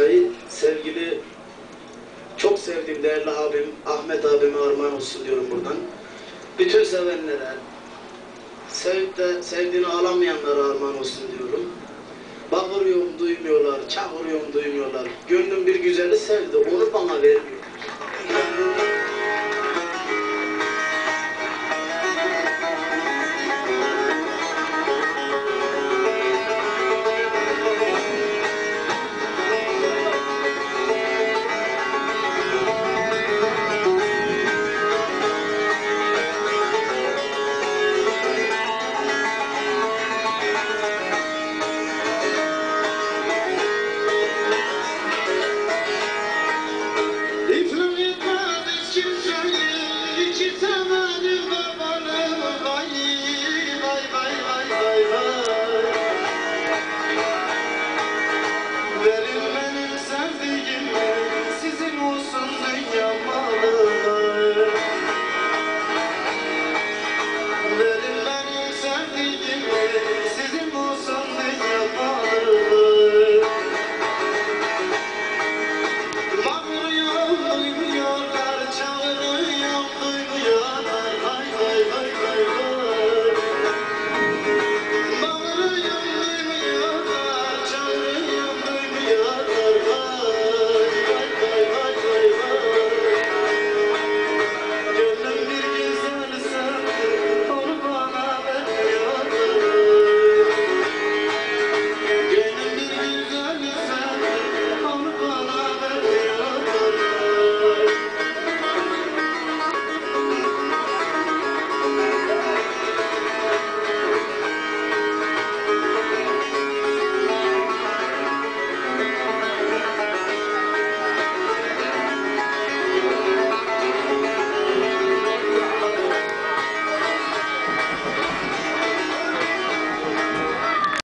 parçayı sevgili, çok sevdiğim değerli abim Ahmet abime armağan olsun diyorum buradan. Bütün sevenlere, sevip de sevdiğini alamayanlara armağan olsun diyorum. Bağırıyorum duymuyorlar, çağırıyorum duymuyorlar. Gönlüm bir güzeli sevdi, onu bana vermiyor.